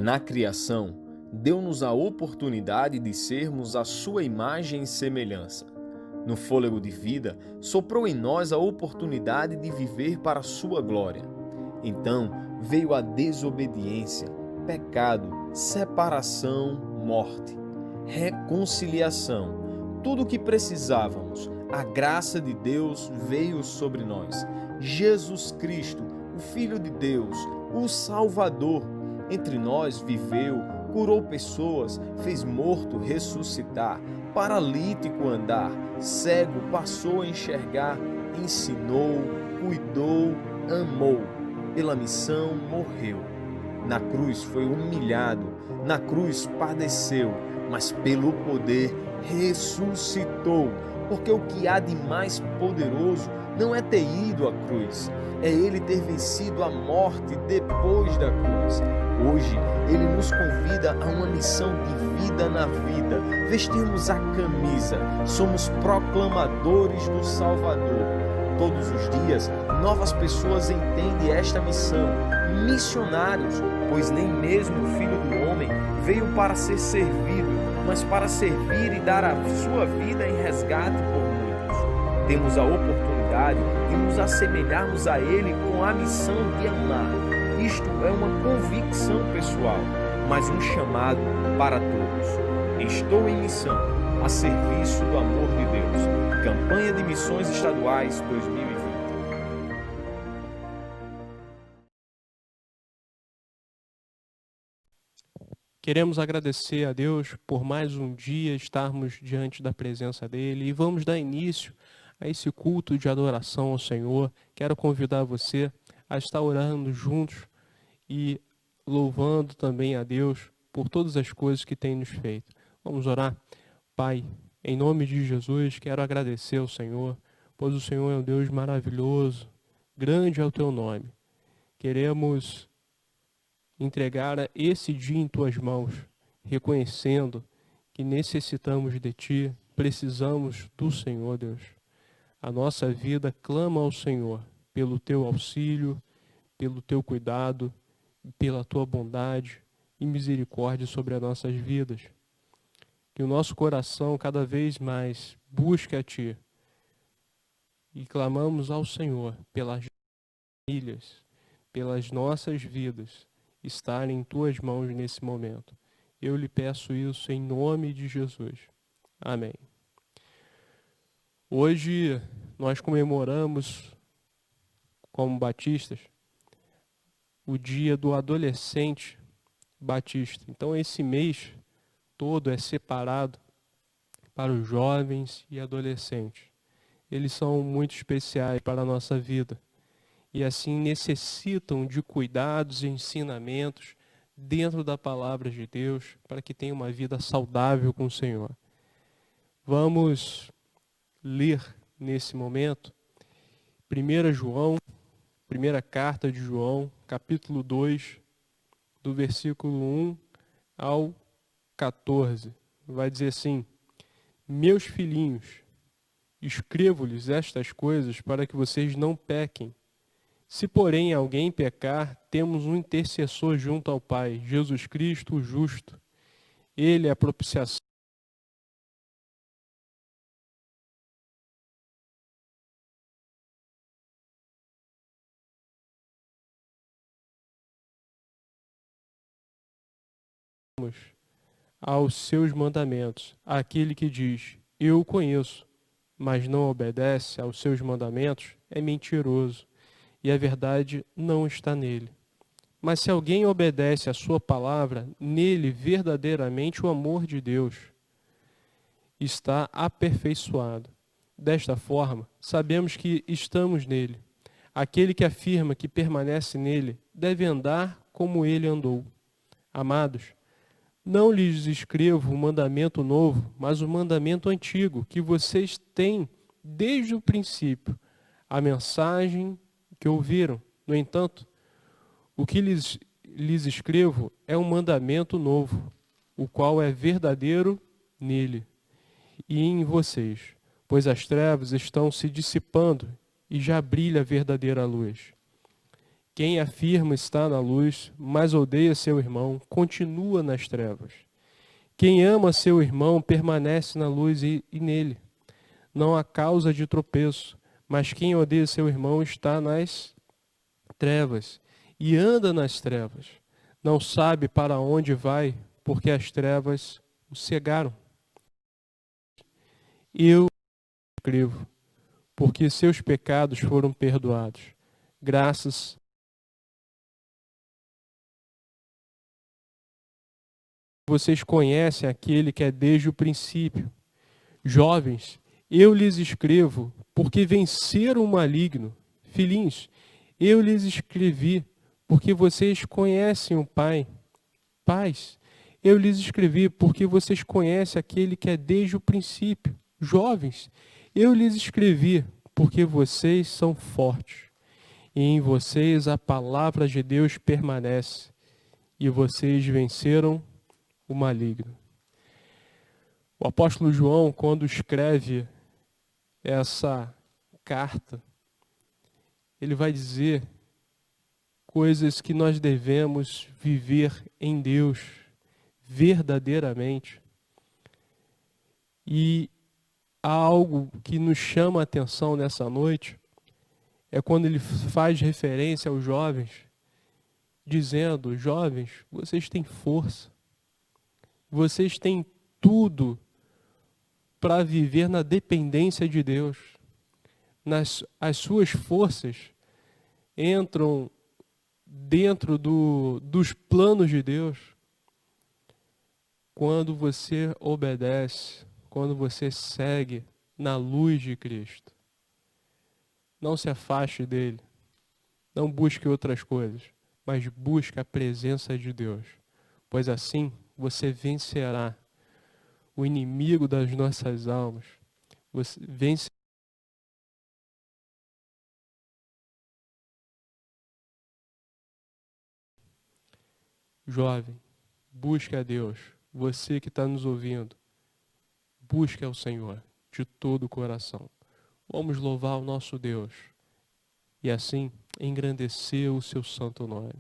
Na criação, deu-nos a oportunidade de sermos a sua imagem e semelhança. No fôlego de vida, soprou em nós a oportunidade de viver para a sua glória. Então veio a desobediência, pecado, separação, morte, reconciliação. Tudo o que precisávamos, a graça de Deus veio sobre nós. Jesus Cristo, o Filho de Deus, o Salvador, entre nós viveu, curou pessoas, fez morto ressuscitar, paralítico andar, cego passou a enxergar, ensinou, cuidou, amou. Pela missão morreu. Na cruz foi humilhado, na cruz padeceu, mas pelo poder ressuscitou. Porque o que há de mais poderoso não é ter ido à cruz, é Ele ter vencido a morte depois da cruz. Hoje, Ele nos convida a uma missão de vida na vida. Vestirmos a camisa, somos proclamadores do Salvador. Todos os dias, novas pessoas entendem esta missão. Missionários, pois nem mesmo o Filho do Homem veio para ser servido, mas para servir e dar a sua vida em resgate por muitos. Temos a oportunidade de nos assemelharmos a Ele com a missão de amar. Isto é uma convicção pessoal, mas um chamado para todos. Estou em missão, a serviço do amor de Deus. Campanha de Missões Estaduais 2020. Queremos agradecer a Deus por mais um dia estarmos diante da presença dEle e vamos dar início a esse culto de adoração ao Senhor. Quero convidar você a estar orando juntos e louvando também a Deus por todas as coisas que tem nos feito. Vamos orar? Pai, em nome de Jesus, quero agradecer ao Senhor, pois o Senhor é um Deus maravilhoso, grande é o teu nome. Queremos entregar esse dia em tuas mãos, reconhecendo que necessitamos de ti, precisamos do Senhor, Deus. A nossa vida clama ao Senhor pelo teu auxílio, pelo teu cuidado, pela tua bondade e misericórdia sobre as nossas vidas. Que o nosso coração cada vez mais busque a ti e clamamos ao Senhor pelas famílias, pelas nossas vidas, estarem em tuas mãos nesse momento. Eu lhe peço isso em nome de Jesus. Amém. Hoje nós comemoramos, como batistas, o dia do adolescente batista. Então esse mês todo é separado para os jovens e adolescentes. Eles são muito especiais para a nossa vida. E assim necessitam de cuidados e ensinamentos dentro da palavra de Deus para que tenham uma vida saudável com o Senhor. Vamos ler nesse momento 1 João, primeira carta de João, capítulo 2, do versículo 1 ao 14. Vai dizer assim: Meus filhinhos, escrevo-lhes estas coisas para que vocês não pequem. Se, porém, alguém pecar, temos um intercessor junto ao Pai, Jesus Cristo, o justo. Ele é a propiciação aos seus mandamentos. Aquele que diz, eu o conheço, mas não obedece aos seus mandamentos, é mentiroso, e a verdade não está nele. Mas se alguém obedece à sua palavra, nele verdadeiramente o amor de Deus está aperfeiçoado. Desta forma, sabemos que estamos nele. Aquele que afirma que permanece nele deve andar como ele andou. Amados, não lhes escrevo um mandamento novo, mas o mandamento antigo, que vocês têm desde o princípio, a mensagem que ouviram. No entanto, o que lhes escrevo é um mandamento novo, o qual é verdadeiro nele e em vocês, pois as trevas estão se dissipando e já brilha a verdadeira luz. Quem afirma estar na luz, mas odeia seu irmão, continua nas trevas. Quem ama seu irmão permanece na luz e nele. Não há causa de tropeço, mas quem odeia seu irmão está nas trevas e anda nas trevas. Não sabe para onde vai, porque as trevas o cegaram. Eu escrevo, porque seus pecados foram perdoados. Graças vocês conhecem aquele que é desde o princípio. Jovens, eu lhes escrevo, porque venceram o maligno. Filhinhos, eu lhes escrevi, porque vocês conhecem o Pai. Pais, eu lhes escrevi, porque vocês conhecem aquele que é desde o princípio. Jovens, eu lhes escrevi, porque vocês são fortes. E em vocês a palavra de Deus permanece, e vocês venceram o maligno. O apóstolo João, quando escreve essa carta, ele vai dizer coisas que nós devemos viver em Deus, verdadeiramente. E há algo que nos chama a atenção nessa noite, é quando ele faz referência aos jovens, dizendo: jovens, vocês têm força, vocês têm tudo para viver na dependência de Deus. As suas forças entram dentro dos planos de Deus quando você obedece, quando você segue na luz de Cristo. Não se afaste dele, não busque outras coisas, mas busque a presença de Deus, pois assim você vencerá o inimigo das nossas almas. Você vence. Jovem, busque a Deus. Você que está nos ouvindo, busque ao Senhor de todo o coração. Vamos louvar o nosso Deus e assim engrandecer o seu santo nome.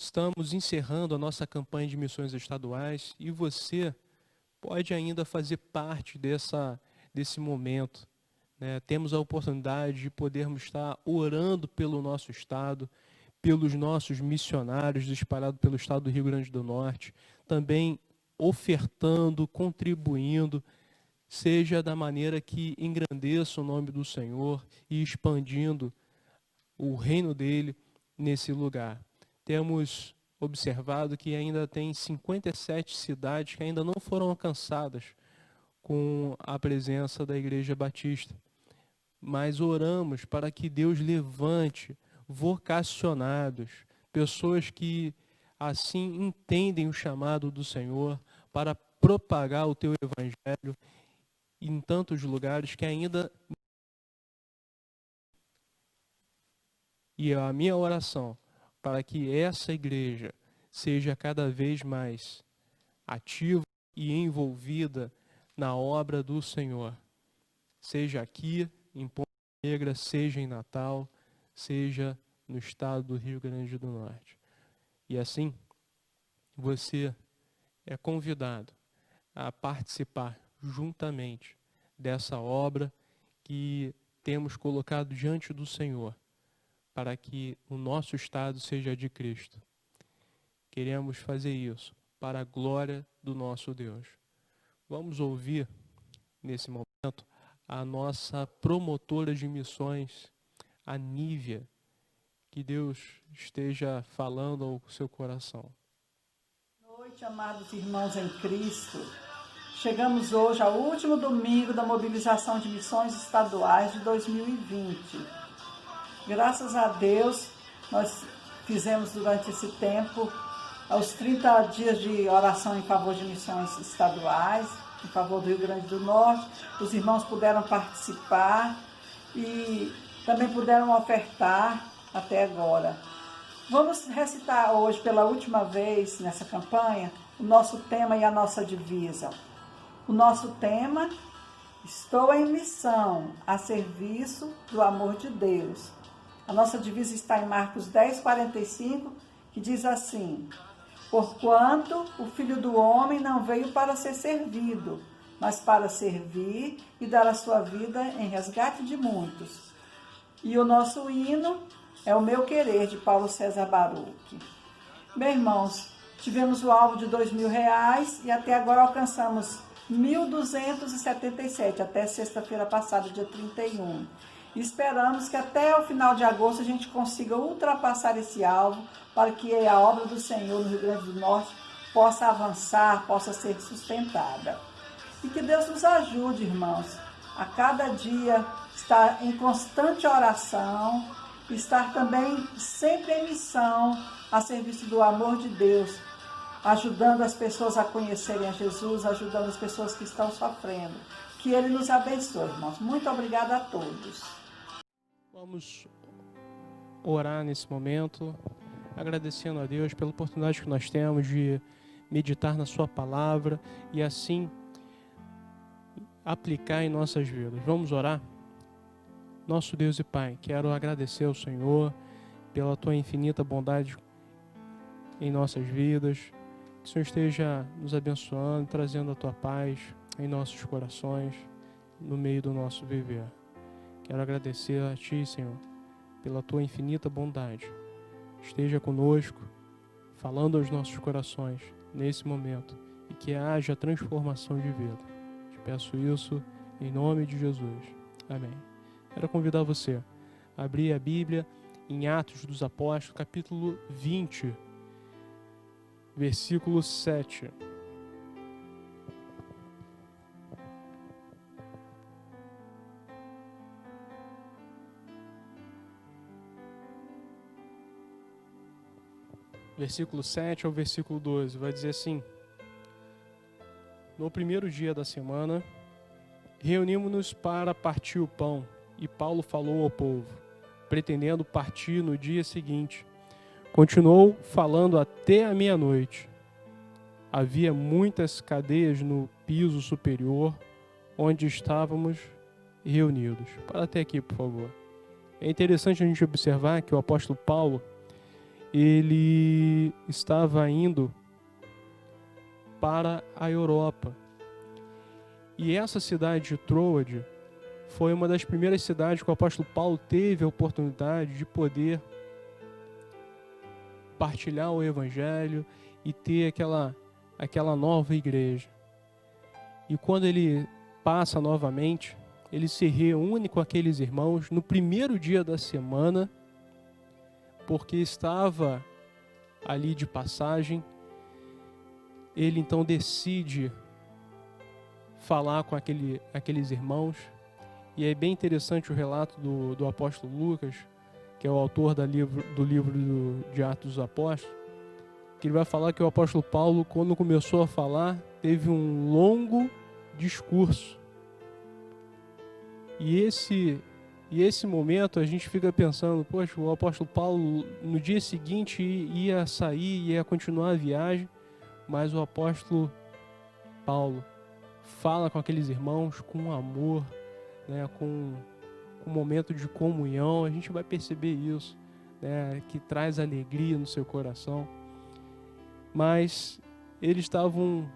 Estamos encerrando a nossa campanha de missões estaduais e você pode ainda fazer parte desse momento, né? Temos a oportunidade de podermos estar orando pelo nosso estado, pelos nossos missionários espalhados pelo estado do Rio Grande do Norte, também ofertando, contribuindo, seja da maneira que engrandeça o nome do Senhor e expandindo o reino dele nesse lugar. Temos observado que ainda tem 57 cidades que ainda não foram alcançadas com a presença da Igreja Batista. Mas oramos para que Deus levante vocacionados, pessoas que assim entendem o chamado do Senhor para propagar o teu evangelho em tantos lugares que ainda. E a minha oração para que essa igreja seja cada vez mais ativa e envolvida na obra do Senhor, seja aqui em Ponta Negra, seja em Natal, seja no estado do Rio Grande do Norte. E assim, você é convidado a participar juntamente dessa obra que temos colocado diante do Senhor, para que o nosso estado seja de Cristo. Queremos fazer isso para a glória do nosso Deus. Vamos ouvir, nesse momento, a nossa promotora de missões, a Nívia, que Deus esteja falando ao seu coração. Boa noite, amados irmãos em Cristo. Chegamos hoje ao último domingo da mobilização de missões estaduais de 2020. Graças a Deus, nós fizemos durante esse tempo os 30 dias de oração em favor de missões estaduais, em favor do Rio Grande do Norte. Os irmãos puderam participar e também puderam ofertar até agora. Vamos recitar hoje, pela última vez nessa campanha, o nosso tema e a nossa divisa. O nosso tema: estou em missão, a serviço do amor de Deus. A nossa divisa está em Marcos 10:45, que diz assim: porquanto o Filho do Homem não veio para ser servido, mas para servir e dar a sua vida em resgate de muitos. E o nosso hino é O Meu Querer, de Paulo César Baruch. Meus irmãos, tivemos o alvo de R$2.000 e até agora alcançamos 1.277, até sexta-feira passada, dia 31. E esperamos que até o final de agosto a gente consiga ultrapassar esse alvo para que a obra do Senhor no Rio Grande do Norte possa avançar, possa ser sustentada. E que Deus nos ajude, irmãos, a cada dia estar em constante oração, estar também sempre em missão a serviço do amor de Deus, ajudando as pessoas a conhecerem a Jesus, ajudando as pessoas que estão sofrendo. Que Ele nos abençoe, irmãos. Muito obrigada a todos. Vamos orar nesse momento, agradecendo a Deus pela oportunidade que nós temos de meditar na sua palavra e assim aplicar em nossas vidas. Vamos orar? Nosso Deus e Pai, quero agradecer ao Senhor pela tua infinita bondade em nossas vidas. Que o Senhor esteja nos abençoando, trazendo a tua paz em nossos corações, no meio do nosso viver. Quero agradecer a Ti, Senhor, pela Tua infinita bondade. Esteja conosco, falando aos nossos corações nesse momento e que haja transformação de vida. Te peço isso em nome de Jesus. Amém. Quero convidar você a abrir a Bíblia em Atos dos Apóstolos, capítulo 20, versículo 7. Versículo 7 ao versículo 12, vai dizer assim: no primeiro dia da semana, reunimos-nos para partir o pão, e Paulo falou ao povo, pretendendo partir no dia seguinte. Continuou falando até a meia-noite. Havia muitas cadeias no piso superior, onde estávamos reunidos. Para até aqui, por favor. É interessante a gente observar que o apóstolo Paulo, ele estava indo para a Europa. E essa cidade de Troade foi uma das primeiras cidades que o apóstolo Paulo teve a oportunidade de poder partilhar o evangelho e ter aquela nova igreja. E quando ele passa novamente, ele se reúne com aqueles irmãos no primeiro dia da semana, porque estava ali de passagem. Ele então decide falar com aqueles irmãos. E é bem interessante o relato do apóstolo Lucas, que é o autor do livro de Atos dos Apóstolos, que ele vai falar que o apóstolo Paulo, quando começou a falar, teve um longo discurso. E esse momento a gente fica pensando, poxa, o apóstolo Paulo no dia seguinte ia sair, ia continuar a viagem, mas o apóstolo Paulo fala com aqueles irmãos com amor, né, com um momento de comunhão. A gente vai perceber isso, né, que traz alegria no seu coração. Mas eles estavam,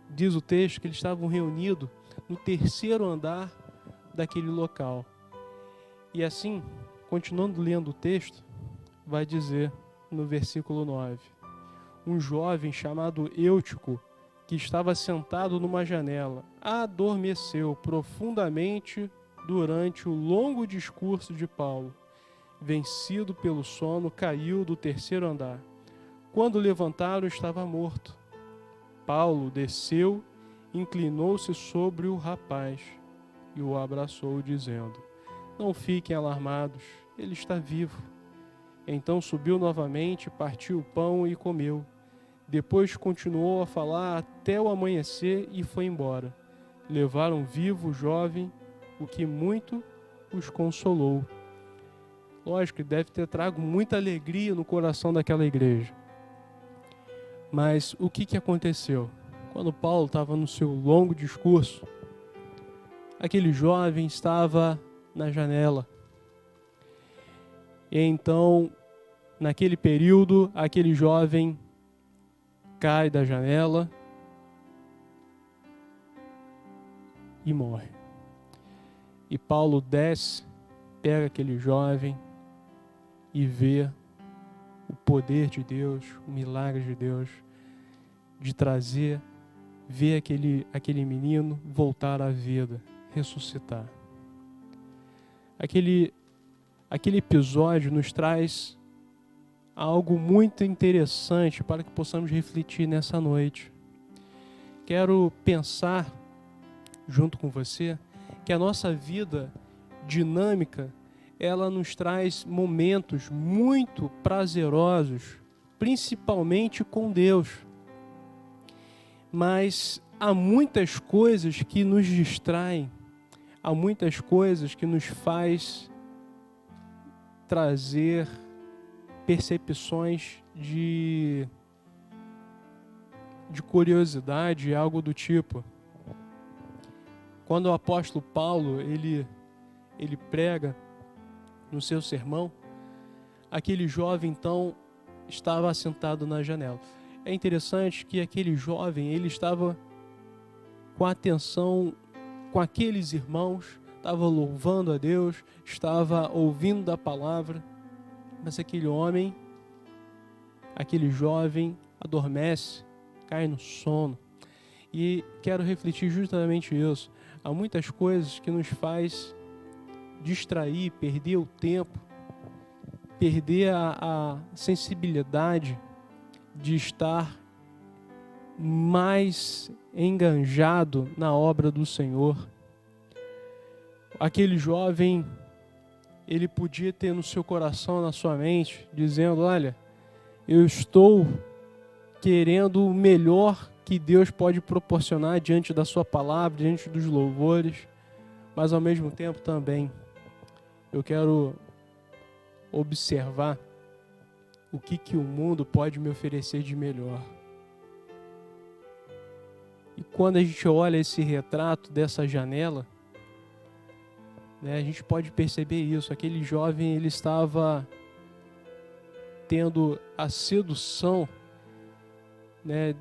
diz o texto, que eles estavam reunidos no terceiro andar daquele local. E assim, continuando lendo o texto, vai dizer no versículo 9: um jovem chamado Eutico, que estava sentado numa janela, adormeceu profundamente durante o longo discurso de Paulo. Vencido pelo sono, caiu do terceiro andar. Quando levantaram, estava morto. Paulo desceu, inclinou-se sobre o rapaz e o abraçou, dizendo: não fiquem alarmados, ele está vivo. Então subiu novamente, partiu o pão e comeu. Depois continuou a falar até o amanhecer e foi embora. Levaram vivo o jovem, o que muito os consolou. Lógico que deve ter trago muita alegria no coração daquela igreja. Mas o que aconteceu? Quando Paulo estava no seu longo discurso, aquele jovem estava na janela. E então, naquele período, aquele jovem cai da janela e morre. E Paulo desce, pega aquele jovem e vê o poder de Deus, o milagre de Deus, de trazer, ver aquele menino voltar à vida, ressuscitar. Aquele episódio nos traz algo muito interessante para que possamos refletir nessa noite. Quero pensar junto com você que a nossa vida dinâmica, ela nos traz momentos muito prazerosos, principalmente com Deus. Mas há muitas coisas que nos distraem, há muitas coisas que nos faz trazer percepções de curiosidade, algo do tipo. Quando o apóstolo Paulo, ele prega no seu sermão, aquele jovem então estava sentado na janela. É interessante que aquele jovem, ele estava com atenção com aqueles irmãos, estava louvando a Deus, estava ouvindo da palavra, mas aquele homem, aquele jovem adormece, cai no sono. E quero refletir justamente isso. Há muitas coisas que nos faz distrair, perder o tempo, perder a sensibilidade de estar mais enganjado na obra do Senhor. Aquele jovem, ele podia ter no seu coração, na sua mente, dizendo: olha, eu estou querendo o melhor que Deus pode proporcionar diante da sua palavra, diante dos louvores, mas ao mesmo tempo também eu quero observar o que o mundo pode me oferecer de melhor. E quando a gente olha esse retrato dessa janela, né, a gente pode perceber isso. Aquele jovem, ele estava tendo a sedução, né,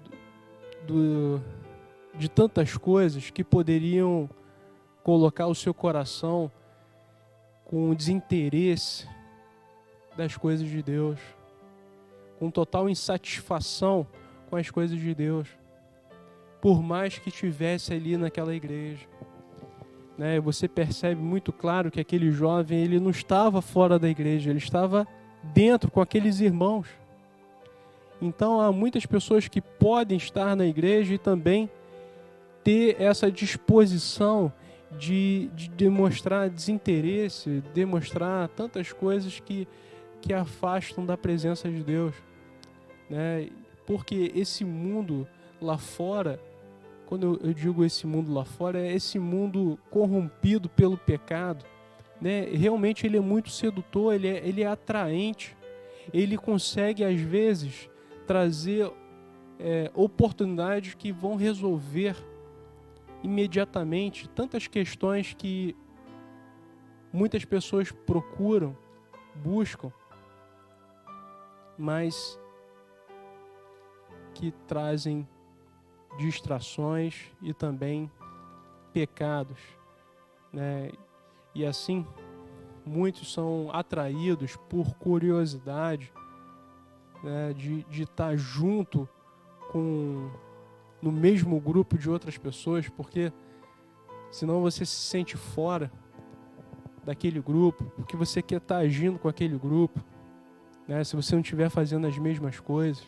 de tantas coisas que poderiam colocar o seu coração com desinteresse das coisas de Deus, com total insatisfação com as coisas de Deus, por mais que estivesse ali naquela igreja. Né? Você percebe muito claro que aquele jovem, ele não estava fora da igreja, ele estava dentro com aqueles irmãos. Então há muitas pessoas que podem estar na igreja e também ter essa disposição de demonstrar desinteresse, demonstrar tantas coisas que afastam da presença de Deus, né? Porque esse mundo lá fora, quando eu digo esse mundo lá fora, é esse mundo corrompido pelo pecado, né? Realmente ele é muito sedutor, ele é atraente, ele consegue às vezes trazer oportunidades que vão resolver imediatamente tantas questões que muitas pessoas procuram, buscam, mas que trazem distrações e também pecados, né? E assim, muitos são atraídos por curiosidade, né, de estar junto no mesmo grupo de outras pessoas, porque senão você se sente fora daquele grupo, porque você quer estar agindo com aquele grupo, né, se você não estiver fazendo as mesmas coisas.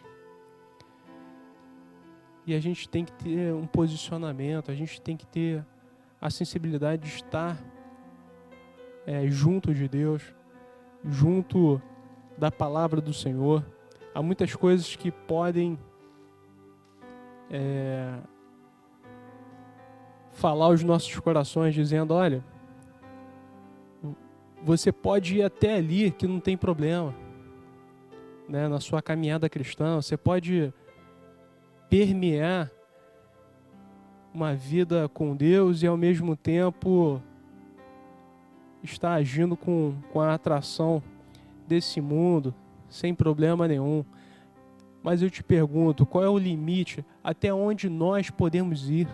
E a gente tem que ter um posicionamento, a gente tem que ter a sensibilidade de estar junto de Deus, junto da palavra do Senhor. Há muitas coisas que podem falar aos nossos corações, dizendo: olha, você pode ir até ali que não tem problema, né? Na sua caminhada cristã, você pode permear uma vida com Deus e ao mesmo tempo estar agindo com a atração desse mundo sem problema nenhum. Mas eu te pergunto, qual é o limite até onde nós podemos ir?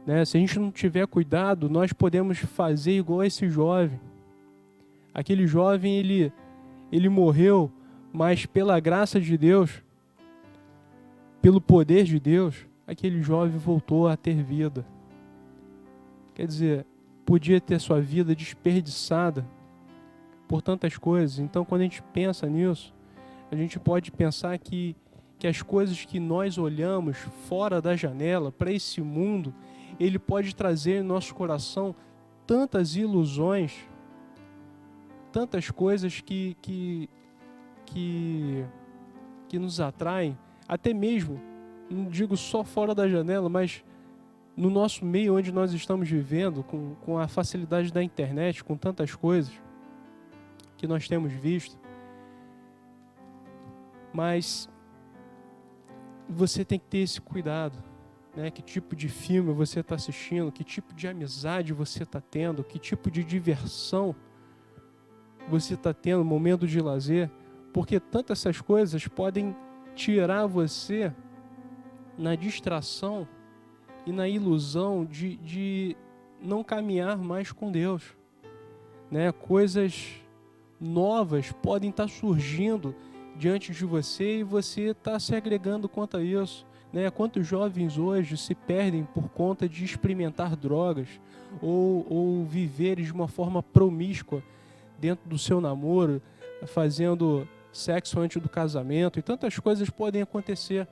Né? Se a gente não tiver cuidado, nós podemos fazer igual esse jovem. Aquele jovem, ele morreu, mas pela graça de Deus, pelo poder de Deus, aquele jovem voltou a ter vida. Quer dizer, podia ter sua vida desperdiçada por tantas coisas. Então, quando a gente pensa nisso, a gente pode pensar que as coisas que nós olhamos fora da janela, para esse mundo, ele pode trazer no nosso coração tantas ilusões, tantas coisas que nos atraem, até mesmo, não digo só fora da janela, mas no nosso meio onde nós estamos vivendo, com a facilidade da internet, com tantas coisas que nós temos visto. Mas você tem que ter esse cuidado, né? Que tipo de filme você está assistindo, que tipo de amizade você está tendo, que tipo de diversão você está tendo, momento de lazer, porque tantas essas coisas podem tirar você na distração e na ilusão de não caminhar mais com Deus, né? Coisas novas podem estar surgindo diante de você e você está se agregando quanto a isso, né? Quantos jovens hoje se perdem por conta de experimentar drogas ou viver de uma forma promíscua dentro do seu namoro, fazendo sexo antes do casamento, e tantas coisas podem acontecer,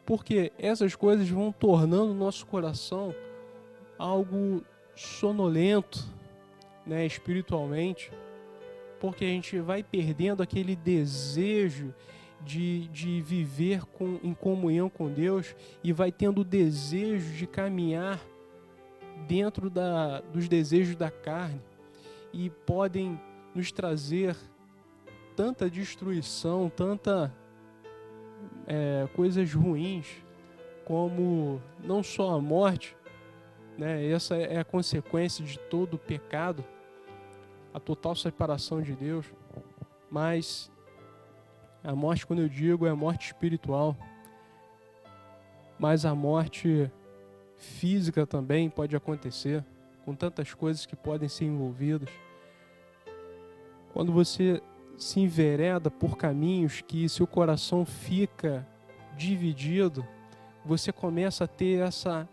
porque essas coisas vão tornando o nosso coração algo sonolento, né, espiritualmente, porque a gente vai perdendo aquele desejo de viver em comunhão com Deus e vai tendo o desejo de caminhar dentro dos desejos da carne, e podem nos trazer tanta destruição, coisas ruins, como não só a morte, né? Essa é a consequência de todo o pecado, a total separação de Deus, mas A morte, quando eu digo, é a morte espiritual. Mas a morte física também pode acontecer, com tantas coisas que podem ser envolvidas. Quando você se envereda por caminhos que seu coração fica dividido, você começa a ter essa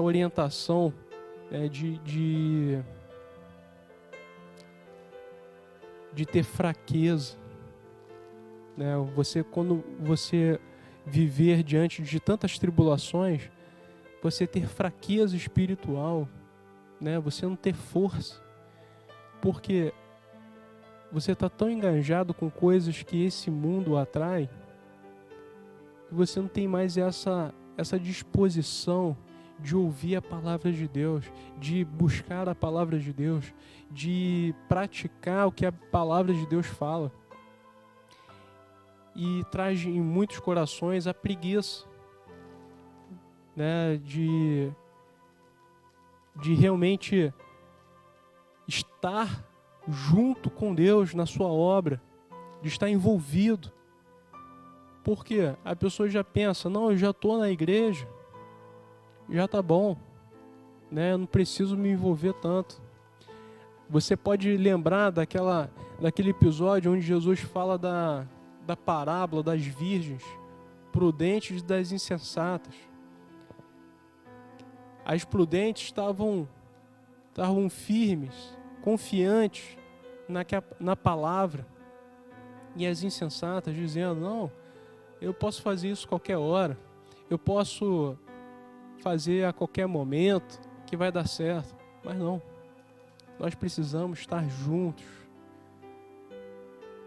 orientação, né, de ter fraqueza, né? Quando você viver diante de tantas tribulações, você ter fraqueza espiritual, né? Você não ter força, porque você está tão engajado com coisas que esse mundo atrai, que você não tem mais essa disposição de ouvir a palavra de Deus, de buscar a palavra de Deus, de praticar o que a palavra de Deus fala. E traz em muitos corações a preguiça, né, de realmente estar junto com Deus na sua obra, de estar envolvido. Porque a pessoa já pensa, não, eu já estou na igreja, já está bom, né, eu não preciso me envolver tanto. Você pode lembrar daquele episódio onde Jesus fala da parábola das virgens prudentes e das insensatas. As prudentes estavam firmes, confiantes na palavra, e as insensatas dizendo, não, eu posso fazer isso qualquer hora, eu posso fazer a qualquer momento, que vai dar certo. Mas não, nós precisamos estar juntos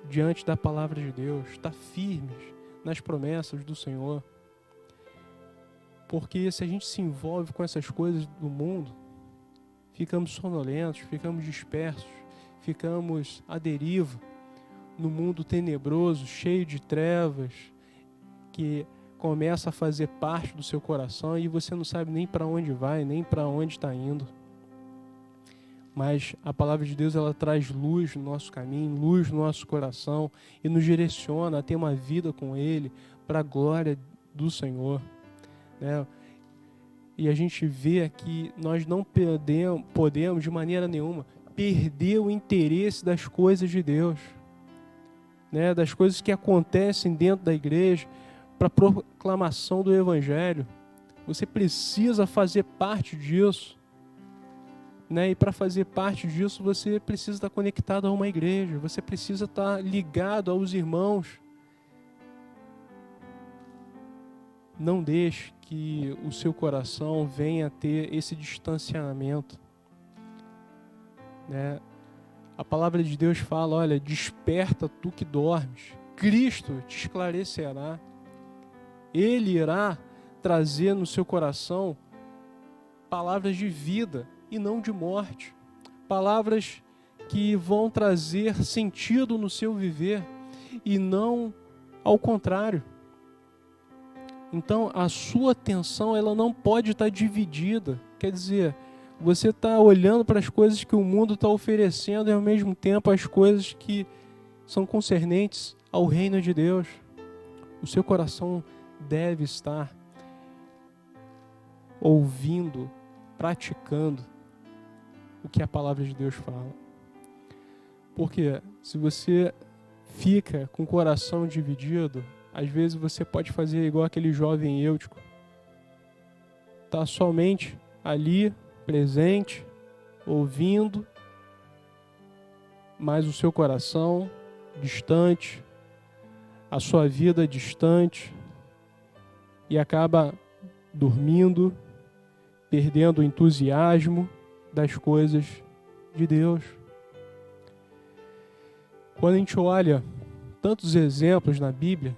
diante da palavra de Deus, estar firmes nas promessas do Senhor. Porque se a gente se envolve com essas coisas do mundo, ficamos sonolentos, ficamos dispersos, ficamos à deriva no mundo tenebroso, cheio de trevas, que começa a fazer parte do seu coração e você não sabe nem para onde vai, nem para onde está indo. Mas a palavra de Deus, ela traz luz no nosso caminho, luz no nosso coração e nos direciona a ter uma vida com Ele para a glória do Senhor, né? E a gente vê aqui, nós não podemos de maneira nenhuma perder o interesse das coisas de Deus, né? Das coisas que acontecem dentro da igreja para a proclamação do Evangelho. Você precisa fazer parte disso, né? E para fazer parte disso, você precisa estar conectado a uma igreja, você precisa estar ligado aos irmãos. Não deixe que o seu coração venha a ter esse distanciamento, né? A palavra de Deus fala, olha, desperta tu que dormes, Cristo te esclarecerá. Ele irá trazer no seu coração palavras de vida e não de morte. Palavras que vão trazer sentido no seu viver e não ao contrário. Então, a sua atenção, ela não pode estar dividida. Quer dizer, você está olhando para as coisas que o mundo está oferecendo e, ao mesmo tempo, as coisas que são concernentes ao reino de Deus. O seu coração deve estar ouvindo, praticando o que a palavra de Deus fala. Porque se você fica com o coração dividido, às vezes você pode fazer igual aquele jovem Eutico. Está somente ali, presente, ouvindo, mas o seu coração distante, a sua vida distante, e acaba dormindo, perdendo o entusiasmo das coisas de Deus. Quando a gente olha tantos exemplos na Bíblia,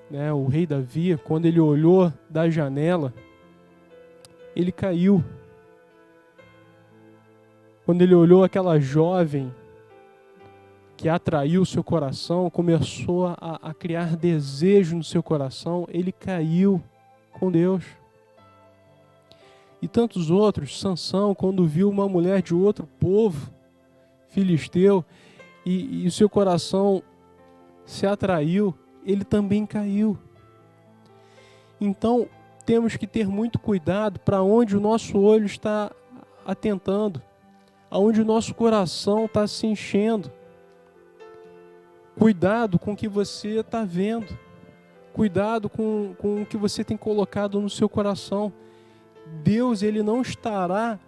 né, o rei Davi, quando ele olhou da janela, ele caiu. Quando ele olhou aquela jovem que atraiu o seu coração, começou a criar desejo no seu coração, ele caiu com Deus. E tantos outros, Sansão, quando viu uma mulher de outro povo, filisteu e o seu coração se atraiu, ele também caiu. Então, temos que ter muito cuidado para onde o nosso olho está atentando, aonde o nosso coração está se enchendo. Cuidado com o que você está vendo. Cuidado com o que você tem colocado no seu coração. Deus, ele não estará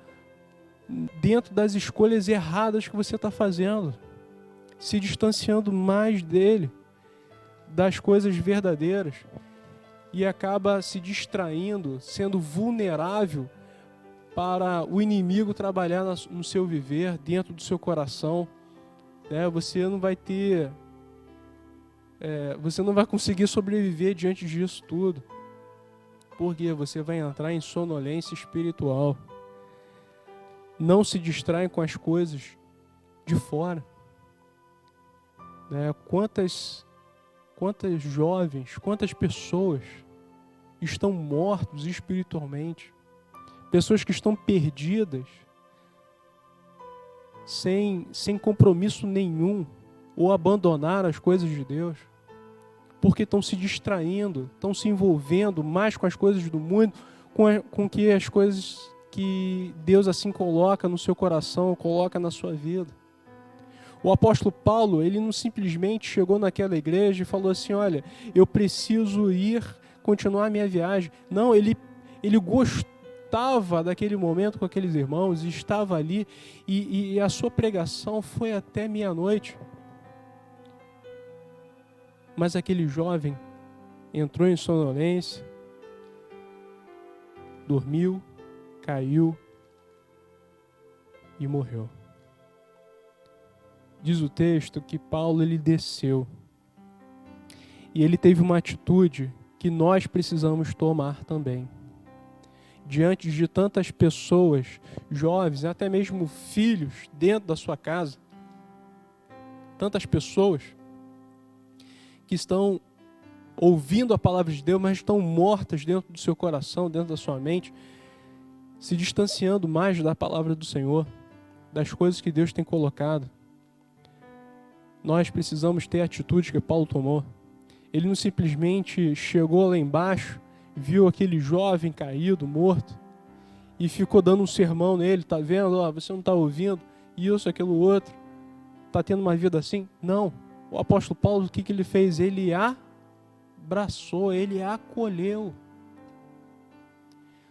dentro das escolhas erradas que você está fazendo, se distanciando mais dele, das coisas verdadeiras, e acaba se distraindo, sendo vulnerável para o inimigo trabalhar no seu viver, dentro do seu coração. Você não vai ter... você não vai conseguir sobreviver diante disso tudo, porque você vai entrar em sonolência espiritual. Não se distraem com as coisas de fora. Quantas jovens, quantas pessoas estão mortos espiritualmente, pessoas que estão perdidas, sem compromisso nenhum, ou abandonaram as coisas de Deus, porque estão se distraindo, estão se envolvendo mais com as coisas do mundo, com que as coisas que Deus assim coloca no seu coração, coloca na sua vida. O apóstolo Paulo, ele não simplesmente chegou naquela igreja e falou assim: olha, eu preciso continuar a minha viagem. Não, ele gostava daquele momento com aqueles irmãos, estava ali, e a sua pregação foi até meia-noite. Mas aquele jovem entrou em sonolência, dormiu, caiu e morreu. Diz o texto que Paulo, ele desceu e ele teve uma atitude que nós precisamos tomar também. Diante de tantas pessoas, jovens, até mesmo filhos dentro da sua casa, tantas pessoas que estão ouvindo a palavra de Deus, mas estão mortas dentro do seu coração, dentro da sua mente, se distanciando mais da palavra do Senhor, das coisas que Deus tem colocado. Nós precisamos ter a atitude que Paulo tomou. Ele não simplesmente chegou lá embaixo, viu aquele jovem caído, morto, e ficou dando um sermão nele: tá vendo? Você não está ouvindo isso, aquilo, outro, está tendo uma vida assim. Não. O apóstolo Paulo, o que ele fez? Ele abraçou, ele acolheu.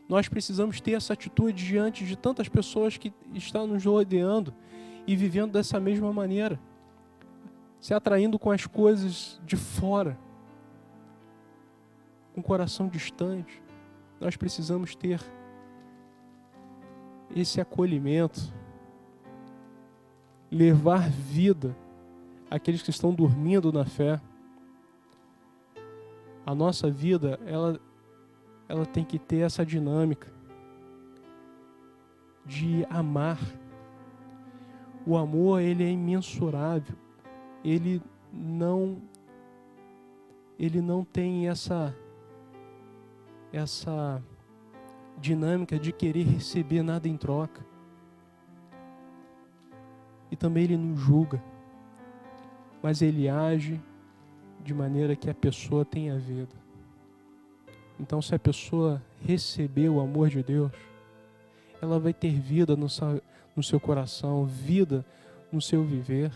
Nós precisamos ter essa atitude diante de tantas pessoas que estão nos rodeando e vivendo dessa mesma maneira, se atraindo com as coisas de fora, com o coração distante. Nós precisamos ter esse acolhimento, levar vida àqueles que estão dormindo na fé. A nossa vida, ela tem que ter essa dinâmica de amar. O amor, ele é imensurável. Ele não tem essa dinâmica de querer receber nada em troca. E também ele não julga, mas ele age de maneira que a pessoa tenha vida. Então, se a pessoa receber o amor de Deus, ela vai ter vida no seu coração, vida no seu viver.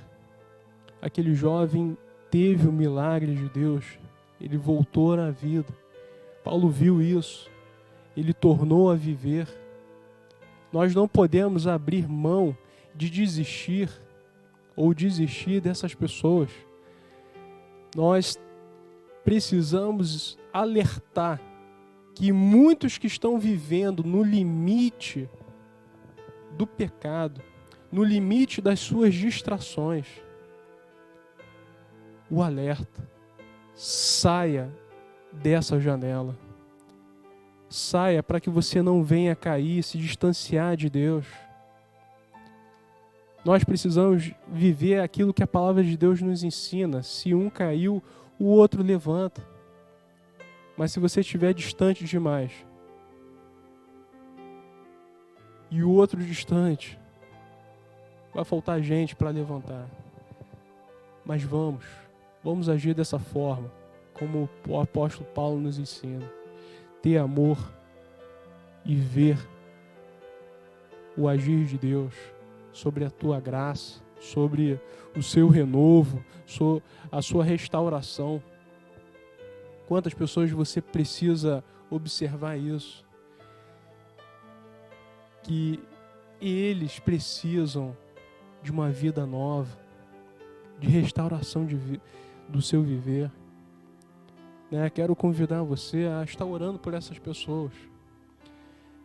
Aquele jovem teve o milagre de Deus, ele voltou à vida. Paulo viu isso, ele tornou a viver. Nós não podemos abrir mão de desistir ou desistir dessas pessoas. Nós precisamos alertar que muitos que estão vivendo no limite do pecado, no limite das suas distrações, o alerta: saia dessa janela, saia para que você não venha cair, se distanciar de Deus. Nós precisamos viver aquilo que a palavra de Deus nos ensina. Se um caiu, o outro levanta. Mas se você estiver distante demais e o outro distante, vai faltar gente para levantar. Mas vamos agir dessa forma, como o apóstolo Paulo nos ensina. Ter amor e ver o agir de Deus sobre a tua graça, sobre o seu renovo, sobre a sua restauração. Quantas pessoas você precisa observar isso? Que eles precisam de uma vida nova, de restauração do seu viver. Quero convidar você a estar orando por essas pessoas.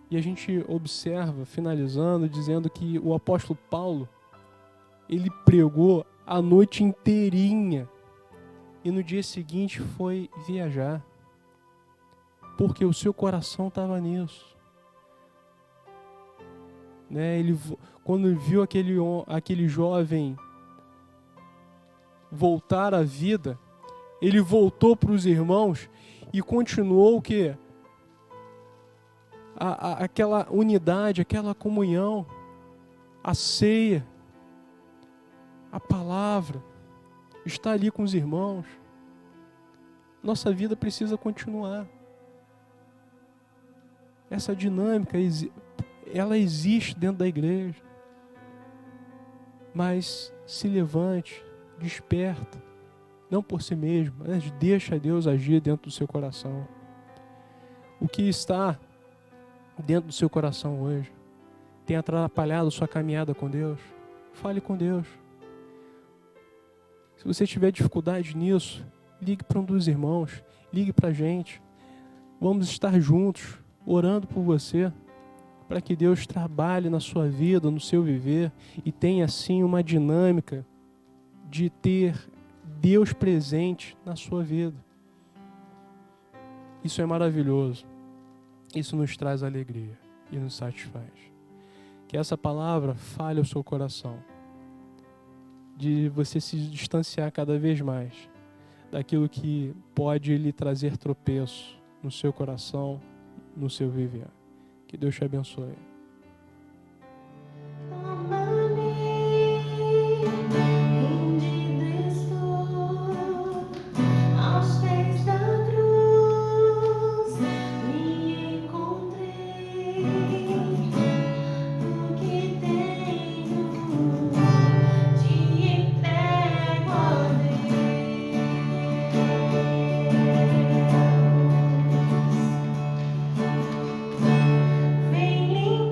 E a gente observa, finalizando, dizendo que o apóstolo Paulo, ele pregou a noite inteirinha e no dia seguinte foi viajar, porque o seu coração estava nisso. Ele, quando viu aquele jovem voltar à vida, ele voltou para os irmãos e continuou o quê? Aquela unidade, aquela comunhão, a ceia, a palavra, estar ali com os irmãos. Nossa vida precisa continuar. Essa dinâmica, ela existe dentro da igreja. Mas se levante, desperta, não por si mesmo, mas deixa Deus agir dentro do seu coração. O que está dentro do seu coração hoje tem atrapalhado sua caminhada com Deus? Fale com Deus. Se você tiver dificuldade nisso, ligue para um dos irmãos, ligue para a gente. Vamos estar juntos, orando por você, para que Deus trabalhe na sua vida, no seu viver, e tenha assim uma dinâmica de ter Deus presente na sua vida. Isso é maravilhoso. Isso nos traz alegria e nos satisfaz. Que essa palavra fale ao seu coração, de você se distanciar cada vez mais daquilo que pode lhe trazer tropeço no seu coração, no seu viver. Que Deus te abençoe. Vem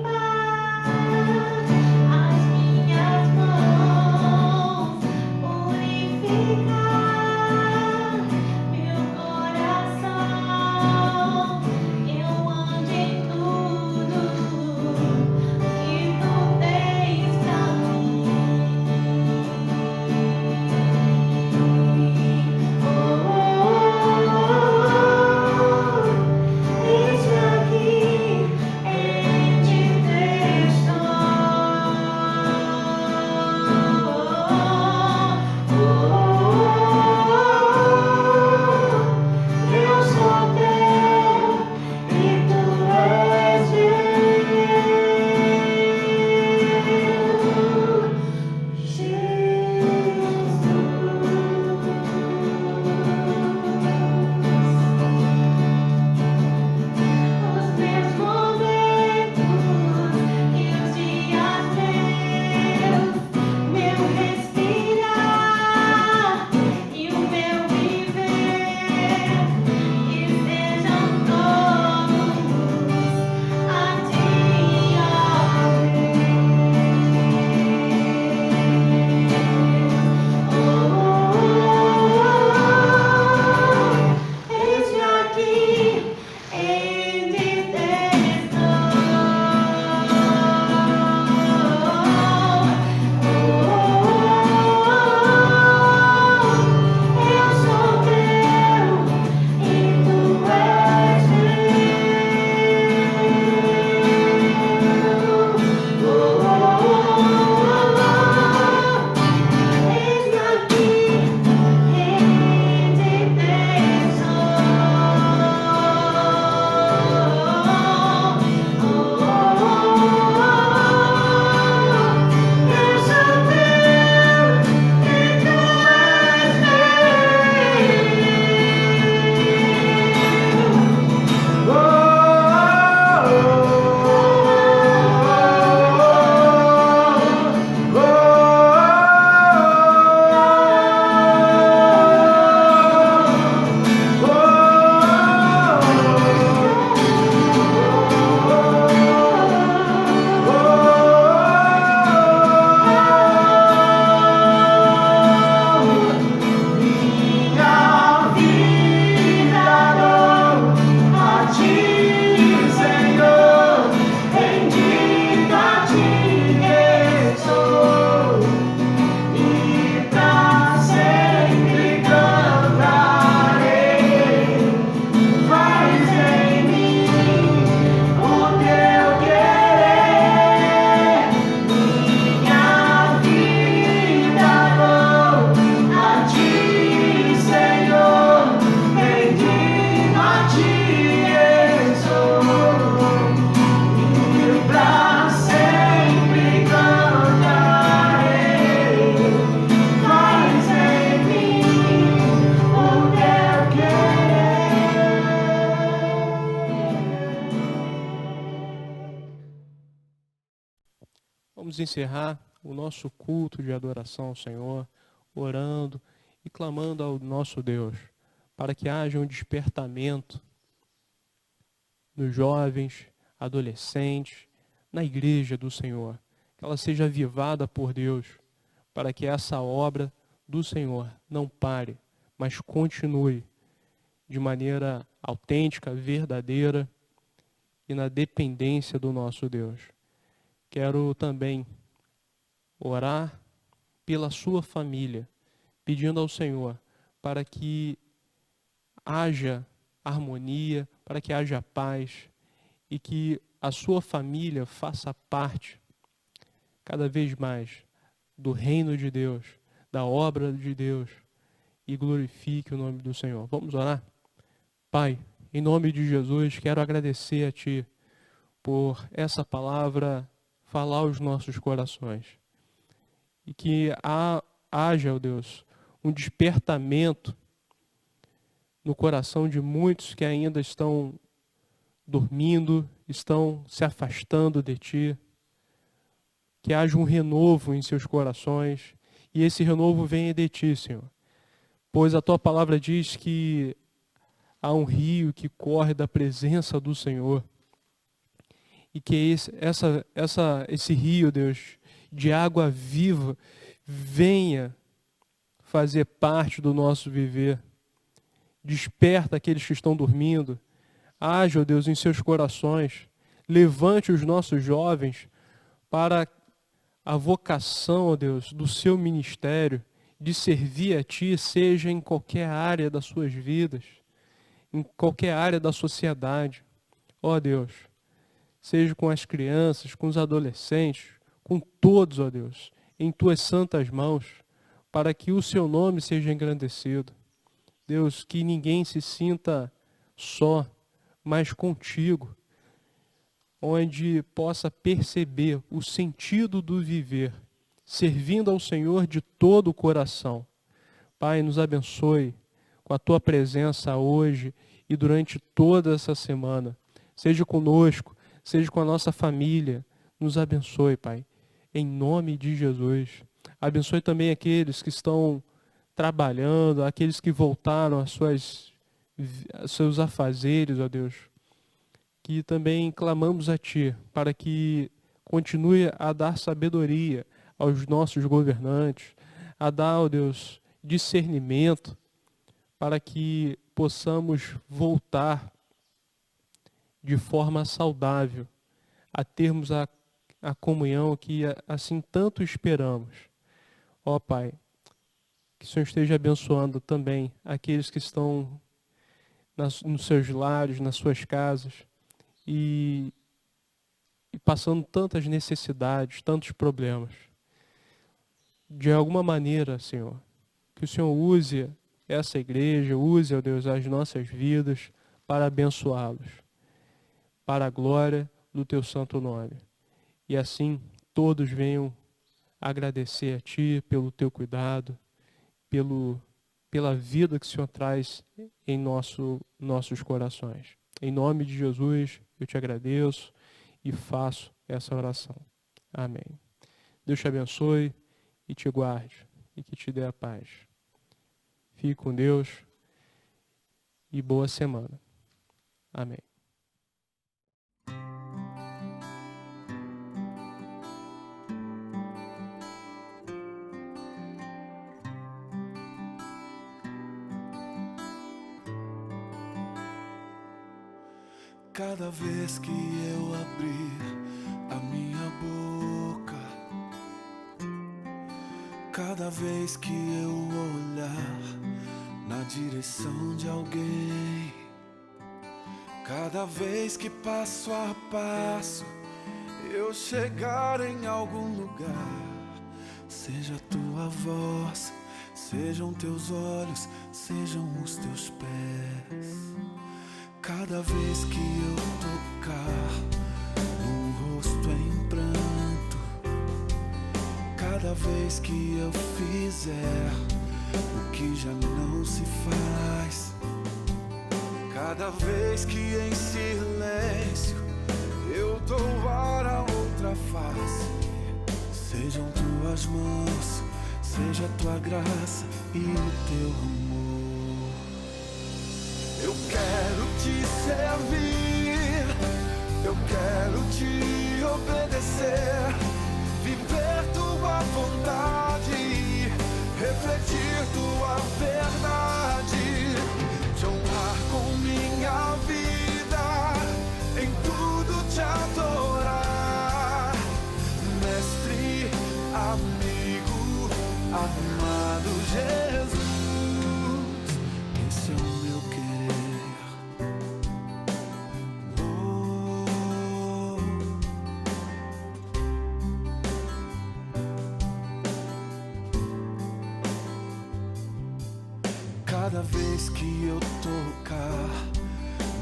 vamos encerrar o nosso culto de adoração ao Senhor, orando e clamando ao nosso Deus, para que haja um despertamento nos jovens, adolescentes, na igreja do Senhor, que ela seja avivada por Deus, para que essa obra do Senhor não pare, mas continue de maneira autêntica, verdadeira e na dependência do nosso Deus. Quero também orar pela sua família, pedindo ao Senhor para que haja harmonia, para que haja paz e que a sua família faça parte cada vez mais do reino de Deus, da obra de Deus e glorifique o nome do Senhor. Vamos orar? Pai, em nome de Jesus, quero agradecer a Ti por essa palavra falar aos nossos corações. E que haja, ó Deus, um despertamento no coração de muitos que ainda estão dormindo, estão se afastando de Ti. Que haja um renovo em seus corações e esse renovo venha de Ti, Senhor. Pois a Tua palavra diz que há um rio que corre da presença do Senhor. E que esse rio, Deus, de água viva, venha fazer parte do nosso viver. Desperta aqueles que estão dormindo. Haja, ó Deus, em seus corações. Levante os nossos jovens para a vocação, ó Deus, do seu ministério, de servir a Ti, seja em qualquer área das suas vidas, em qualquer área da sociedade. Ó Deus, seja com as crianças, com os adolescentes, com todos, ó Deus, em Tuas santas mãos, para que o Seu nome seja engrandecido. Deus, que ninguém se sinta só, mas contigo, onde possa perceber o sentido do viver, servindo ao Senhor de todo o coração. Pai, nos abençoe com a Tua presença hoje e durante toda essa semana. Seja conosco, seja com a nossa família. Nos abençoe, Pai, em nome de Jesus. Abençoe também aqueles que estão trabalhando, aqueles que voltaram aos seus afazeres, ó Deus. Que também clamamos a Ti, para que continue a dar sabedoria aos nossos governantes, a dar, ó Deus, discernimento, para que possamos voltar de forma saudável, a termos a comunhão que assim tanto esperamos. Ó Pai, que o Senhor esteja abençoando também aqueles que estão nos seus lares, nas suas casas, e passando tantas necessidades, tantos problemas. De alguma maneira, Senhor, que o Senhor use essa igreja, use, ó Deus, as nossas vidas para abençoá-los, para a glória do Teu santo nome. E assim todos venham agradecer a Ti pelo Teu cuidado, pela vida que o Senhor traz em nossos corações. Em nome de Jesus, eu Te agradeço e faço essa oração. Amém. Deus te abençoe e te guarde e que te dê a paz. Fique com Deus e boa semana. Amém. Cada vez que eu abrir a minha boca, cada vez que eu olhar na direção de alguém, cada vez que passo a passo eu chegar em algum lugar, seja a Tua voz, sejam Teus olhos, sejam os Teus pés. Cada vez que eu tocar num rosto em pranto, cada vez que eu fizer o que já não se faz, cada vez que em silêncio eu dou ar a outra face, Sejam tuas mãos, seja tua graça e o teu amor. Eu quero te servir, eu quero te obedecer, viver tua vontade, refletir tua verdade, te honrar com minha vida, em tudo te adorar. Mestre, amigo, amado Jesus, esse é o meu querer. Cada vez que eu tocar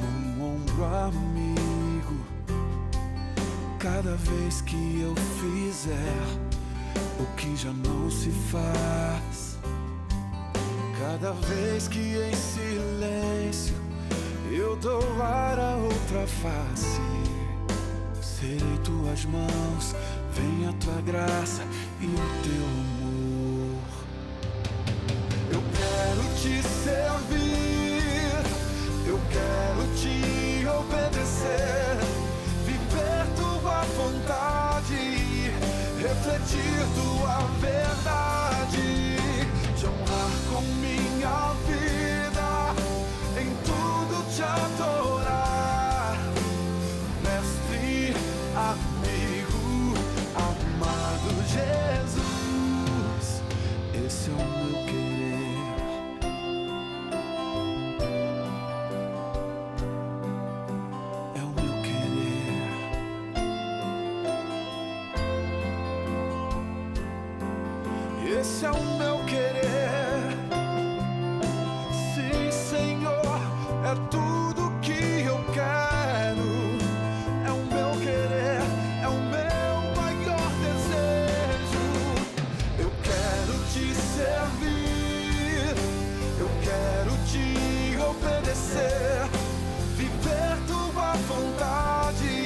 num ombro amigo, cada vez que eu fizer o que já não se faz, cada vez que em silêncio eu dou ar a outra face, serei tuas mãos, venha tua graça e o teu amor. Eu quero te servir, eu quero te obedecer, viver tua vontade, refletir tua verdade, te honrar com minha vida, em tudo te adorar. Mestre, amigo, amado Jesus, esse é o meu querer. É o meu querer. Esse é o meu querer. Sim, Senhor, é tudo que eu quero. É o meu querer, é o meu maior desejo. Eu quero te servir, eu quero te obedecer, viver tua vontade,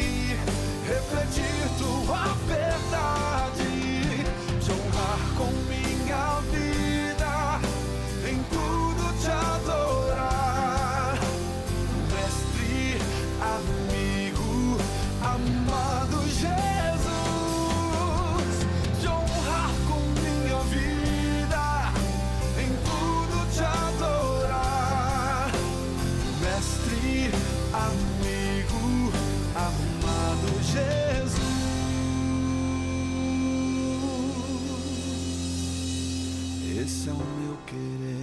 refletir tua verdade, te honrar com minha vida, em tudo te adorar. Mestre, amigo, amado Jesus, te honrar com minha vida, em tudo te adorar. Mestre, amigo, amado Jesus, esse é o meu querer.